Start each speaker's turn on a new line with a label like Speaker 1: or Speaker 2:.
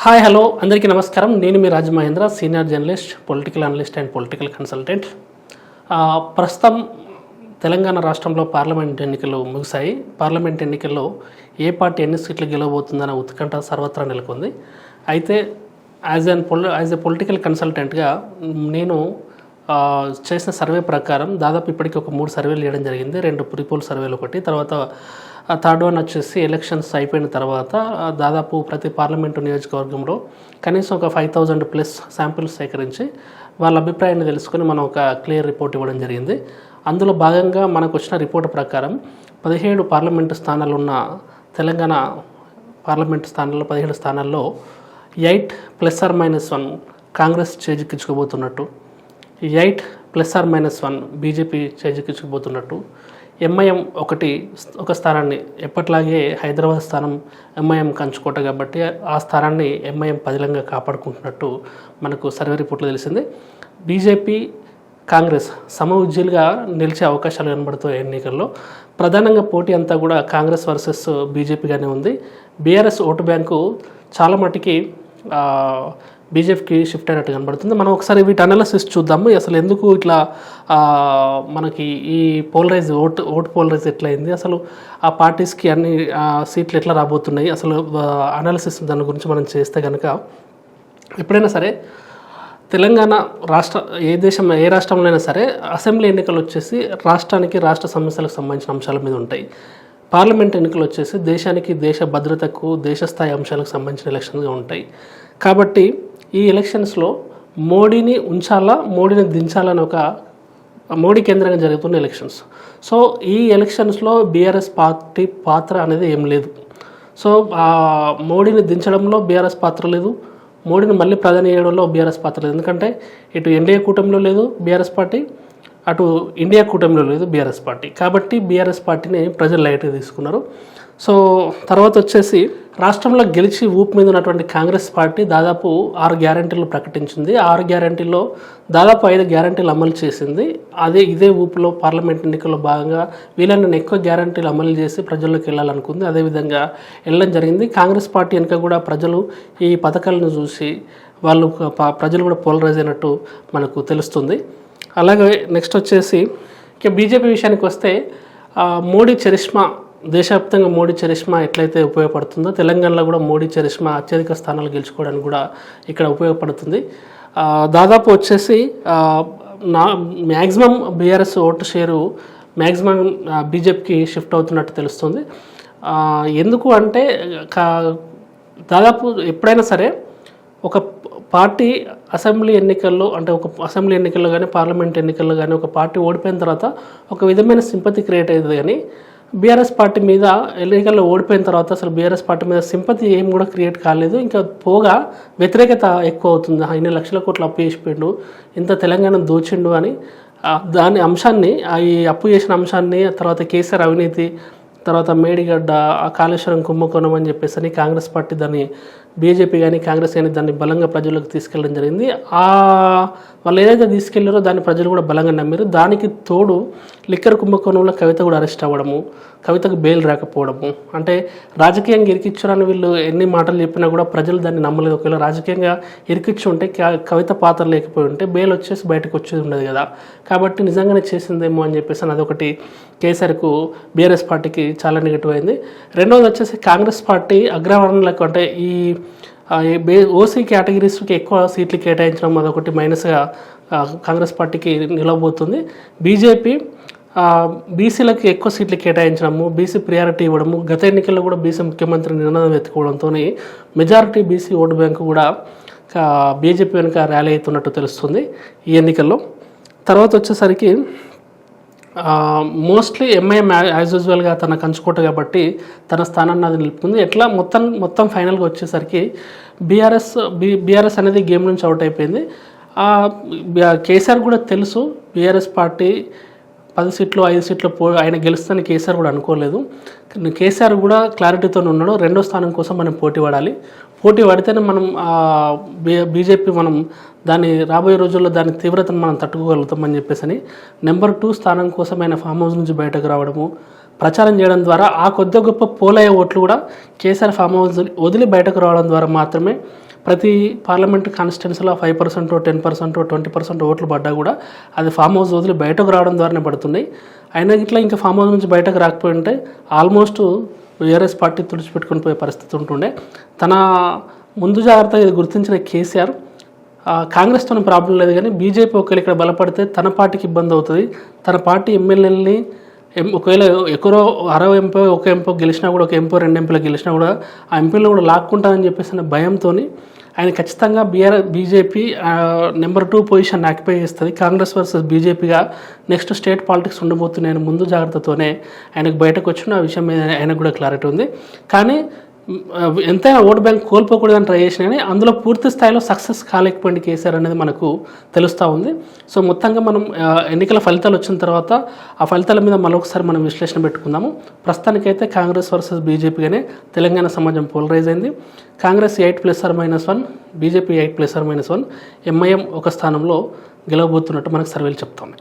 Speaker 1: Hi hello అందరికీ నమస్కారం. నేను మీ Rajamahendra, senior journalist, political analyst and political consultant. ప్రస్తుతం తెలంగాణ రాష్ట్రంలో పార్లమెంట్ ఎన్నికలు ముగిశాయి. పార్లమెంట్ ఎన్నికల్లో ఏ పార్టీ ఎన్ని సీట్లు గెలవబోతుందన్న ఉత్కంఠ సర్వత్రా నెలకొంది. అయితే యాజ్ ఎ పొలిటికల్ కన్సల్టెంట్గా నేను చేసిన సర్వే ప్రకారం దాదాపు ఇప్పటికీ ఒక 3 సర్వేలు చేయడం జరిగింది. 2 ప్రీపోల్ సర్వేలు, ఒకటి తర్వాత థర్డ్ వన్ వచ్చేసి ఎలక్షన్స్ అయిపోయిన తర్వాత దాదాపు ప్రతి పార్లమెంటు నియోజకవర్గంలో కనీసం ఒక 5,000+ శాంపిల్స్ సేకరించి వాళ్ళ అభిప్రాయాన్ని తెలుసుకొని మనం ఒక క్లియర్ రిపోర్ట్ ఇవ్వడం జరిగింది. అందులో భాగంగా మనకు వచ్చిన రిపోర్ట్ ప్రకారం 17 పార్లమెంటు స్థానాలు ఉన్న తెలంగాణ పార్లమెంటు స్థానాల్లో 17 స్థానాల్లో 8 ± 1 కాంగ్రెస్ చేజిక్కించుకోబోతున్నట్టు, 8 ± 1 బీజేపీ చేజిక్కించుకోబోతున్నట్టు, ఎంఐఎం ఒక స్థానాన్ని, ఎప్పట్లాగే హైదరాబాద్ స్థానం ఎంఐఎం కంచుకోట కాబట్టి ఆ స్థానాన్ని ఎంఐఎం పదిలంగా కాపాడుకుంటున్నట్టు మనకు సర్వే రిపోర్ట్లో తెలిసింది. బీజేపీ కాంగ్రెస్ సమఉజ్జీలుగా నిలిచే అవకాశాలు కనబడుతాయి ఎన్నికల్లో. ప్రధానంగా పోటీ అంతా కూడా కాంగ్రెస్ వర్సెస్ బీజేపీగానే ఉంది. బీఆర్ఎస్ ఓటు బ్యాంకు చాలా మటుకి బీజేపీకి షిఫ్ట్ అయినట్టు కనబడుతుంది. మనం ఒకసారి వీటి అనాలిసిస్ చూద్దాము. అసలు ఎందుకు ఇట్లా మనకి ఈ ఓటు పోలరైజ్ ఎట్లయింది, అసలు ఆ పార్టీస్కి అన్ని సీట్లు ఎట్లా రాబోతున్నాయి, అసలు అనాలిసిస్ దాని గురించి మనం చేస్తే కనుక, ఎప్పుడైనా సరే తెలంగాణ ఏ రాష్ట్రంలో అయినా సరే అసెంబ్లీ ఎన్నికలు వచ్చేసి రాష్ట్ర సమస్యలకు సంబంధించిన అంశాల మీద ఉంటాయి. పార్లమెంట్ ఎన్నికలు వచ్చేసి దేశానికి, దేశ భద్రతకు, దేశస్థాయి అంశాలకు సంబంధించిన ఎలక్షన్గా ఉంటాయి. కాబట్టి ఈ ఎలక్షన్స్లో మోడీని ఉంచాలా, మోడీని దించాలని ఒక మోడీ కేంద్రంగా జరుగుతున్న ఎలక్షన్స్. సో ఈ ఎలక్షన్స్లో బీఆర్ఎస్ పార్టీ పాత్ర అనేది ఏం లేదు. సో మోడీని దించడంలో బీఆర్ఎస్ పాత్ర లేదు, మోడీని మళ్ళీ ప్రధాని చేయడంలో బీఆర్ఎస్ పాత్ర లేదు. ఎందుకంటే ఇటు ఎన్డీఏ కూటమిలో లేదు బీఆర్ఎస్ పార్టీ, అటు ఇండియా కూటమిలో లేదు బీఆర్ఎస్ పార్టీ. కాబట్టి బీఆర్ఎస్ పార్టీని ప్రజలు లైట్గా తీసుకున్నారు. సో తర్వాత వచ్చేసి రాష్ట్రంలో గెలిచి ఊపు మీద ఉన్నటువంటి కాంగ్రెస్ పార్టీ దాదాపు 6 గ్యారంటీలు ప్రకటించింది. 6 గ్యారంటీల్లో దాదాపు 5 గ్యారంటీలు అమలు చేసింది. ఇదే ఊపులో పార్లమెంట్ ఎన్నికల్లో భాగంగా వీళ్ళని ఎక్కువ గ్యారంటీలు అమలు చేసి ప్రజల్లోకి వెళ్ళాలనుకుంది. అదేవిధంగా వెళ్ళడం జరిగింది. కాంగ్రెస్ పార్టీ వెనుక కూడా ప్రజలు ఈ పథకాలను చూసి ప్రజలు కూడా పోలరైజ్ అయినట్టు మనకు తెలుస్తుంది. అలాగే నెక్స్ట్ వచ్చేసి ఇక బీజేపీ విషయానికి వస్తే మోడీ చరిష్మా, దేశవ్యాప్తంగా మోడీ చరిష్మా ఎట్లయితే ఉపయోగపడుతుందో తెలంగాణలో కూడా మోడీ చరిష్మా అత్యధిక స్థానాలు గెలుచుకోవడానికి కూడా ఇక్కడ ఉపయోగపడుతుంది. దాదాపు వచ్చేసి maximum BRS vote share maximum బీజేపీకి షిఫ్ట్ అవుతున్నట్టు తెలుస్తుంది. ఎందుకు అంటే దాదాపు ఎప్పుడైనా సరే ఒక పార్టీ అసెంబ్లీ ఎన్నికల్లో కానీ పార్లమెంట్ ఎన్నికల్లో కానీ ఒక పార్టీ ఓడిపోయిన తర్వాత ఒక విధమైన సింపతి క్రియేట్ అవుతుంది. కానీ బీఆర్ఎస్ పార్టీ మీద ఎన్నికల్లో ఓడిపోయిన తర్వాత అసలు బీఆర్ఎస్ పార్టీ మీద సింపతి ఏం కూడా క్రియేట్ కాలేదు. ఇంకా పోగా వ్యతిరేకత ఎక్కువ అవుతుంది. ఇన్ని లక్షల కోట్లు అప్పు చేసిపోయిండు, ఇంత తెలంగాణ దోచిండు అని దాని అంశాన్ని, ఈ అప్పు చేసిన అంశాన్ని, తర్వాత కేసీఆర్ అవినీతి, తర్వాత మేడిగడ్డ, కాళేశ్వరం కుంభకోణం అని చెప్పేసి కాంగ్రెస్ పార్టీ దాన్ని, బీజేపీ కానీ కాంగ్రెస్ కానీ దాన్ని బలంగా ప్రజలకు తీసుకెళ్ళడం జరిగింది. వాళ్ళు ఏదైతే తీసుకెళ్లారో దాన్ని ప్రజలు కూడా బలంగా నమ్మారు. దానికి తోడు లిక్కర్ కుంభకోణంలో కవిత కూడా అరెస్ట్ అవ్వడము, కవితకు బెయిల్ రాకపోవడము, అంటే రాజకీయంగా ఇరికిచ్చారని వీళ్ళు ఎన్ని మాటలు చెప్పినా కూడా ప్రజలు దాన్ని నమ్మలేదు. ఒకవేళ రాజకీయంగా ఇరికిచ్చి ఉంటే కవిత పాత్ర లేకపోయి ఉంటే బెయిల్ వచ్చేసి బయటకు వచ్చేది ఉండదు కదా. కాబట్టి నిజంగానే చేసిందేమో అని చెప్పేసి అదొకటి కేసీఆర్కు, బీఆర్ఎస్ పార్టీకి చాలా నెగిటివ్ అయింది. రెండవది వచ్చేసి కాంగ్రెస్ పార్టీ అగ్రవర్ణాలకు, అంటే ఈ ఓసీ కేటగిరీస్కి ఎక్కువ సీట్లు కేటాయించడం అదొకటి మైనస్గా కాంగ్రెస్ పార్టీకి నిలవబోతుంది. బీజేపీ బీసీలకు ఎక్కువ సీట్లు కేటాయించడము, బీసీ ప్రియారిటీ ఇవ్వడము, గత ఎన్నికల్లో కూడా బీసీ ముఖ్యమంత్రి నిర్ణయం ఎత్తుకోవడంతో మెజారిటీ బీసీ ఓటు బ్యాంకు కూడా బీజేపీ వెనుక ర్యాలీ అవుతున్నట్టు తెలుస్తుంది ఈ ఎన్నికల్లో. తర్వాత వచ్చేసరికి మోస్ట్లీ ఎంఐఎం యాజ్ యూజువల్గా తన కంచుకోట కాబట్టి తన స్థానాన్ని అది నిలుపుకుంది. ఎట్లా మొత్తం ఫైనల్గా వచ్చేసరికి బీఆర్ఎస్ అనేది గేమ్ నుంచి అవుట్ అయిపోయింది. కేసీఆర్ కూడా తెలుసు బీఆర్ఎస్ పార్టీ 10 సీట్లు 5 సీట్లు ఆయన గెలుస్తుందని కేసీఆర్ కూడా అనుకోలేదు. కేసీఆర్ కూడా క్లారిటీతో ఉన్నాడు. 2వ స్థానం కోసం మనం పోటీ పడితేనే మనం బీజేపీ మనం దాన్ని రాబోయే రోజుల్లో దాని తీవ్రతను మనం తట్టుకోగలుగుతామని చెప్పేసి నెంబర్ 2 స్థానం కోసం ఆయన ఫామ్ హౌస్ నుంచి బయటకు రావడము, ప్రచారం చేయడం ద్వారా ఆ కొద్ది గొప్ప పోలయ్యే ఓట్లు కూడా కేసీఆర్ ఫామ్ హౌస్ వదిలి బయటకు రావడం ద్వారా మాత్రమే ప్రతి పార్లమెంట్ కాన్స్టిట్యున్సీలో 5%, 10%, 20% ఓట్లు పడ్డా కూడా అది ఫామ్ హౌస్ వదిలి బయటకు రావడం ద్వారానే పడుతున్నాయి. అయినా ఇట్లా ఇంకా ఫామ్ హౌస్ నుంచి బయటకు రాకపోయి ఉంటే ఆల్మోస్ట్ టీఆర్ఎస్ పార్టీ తుడిచిపెట్టుకుని పోయే పరిస్థితి ఉంటుండే. తన ముందు జాగ్రత్తగా ఇది గుర్తించిన కేసీఆర్ కాంగ్రెస్తో ప్రాబ్లం లేదు, కానీ బీజేపీ ఒకవేళ ఇక్కడ బలపడితే తన పార్టీకి ఇబ్బంది అవుతుంది, తన పార్టీ ఎమ్మెల్యేలని ఒకవేళ ఎక్కడో 60 ఎంపీ ఒక ఎంపీ గెలిచినా కూడా, ఒక ఎంపీ 2 ఎంపీలు గెలిచినా కూడా ఆ ఎంపీలు కూడా లాక్కుంటానని చెప్పేసి భయంతో ఆయన ఖచ్చితంగా బీజేపీ నెంబర్ 2 పొజిషన్ ఆక్యుపై చేస్తుంది. కాంగ్రెస్ వర్సెస్ బీజేపీగా నెక్స్ట్ స్టేట్ పాలిటిక్స్ ఉండబోతున్నాయని ముందు జాగ్రత్తతోనే ఆయనకు బయటకు వచ్చిన ఆ విషయం మీద ఆయనకు కూడా క్లారిటీ ఉంది. కానీ ఎంతైనా ఓటు బ్యాంక్ కోల్పోకూడదని ట్రై చేసినా కానీ అందులో పూర్తి స్థాయిలో సక్సెస్ కాలేకపోయింది కేసీఆర్ అనేది మనకు తెలుస్తూ ఉంది. సో మొత్తంగా మనం ఎన్నికల ఫలితాలు వచ్చిన తర్వాత ఆ ఫలితాల మీద మరొకసారి మనం విశ్లేషణ పెట్టుకుందాము. ప్రస్తుతానికైతే కాంగ్రెస్ వర్సెస్ బీజేపీగానే తెలంగాణ సమాజం పోలరైజ్ అయింది. Congress 8+or-1, BJP 8+or-1, MIM ఒక స్థానంలో గెలవబోతున్నట్టు మనకు సర్వేలు చెప్తాయి.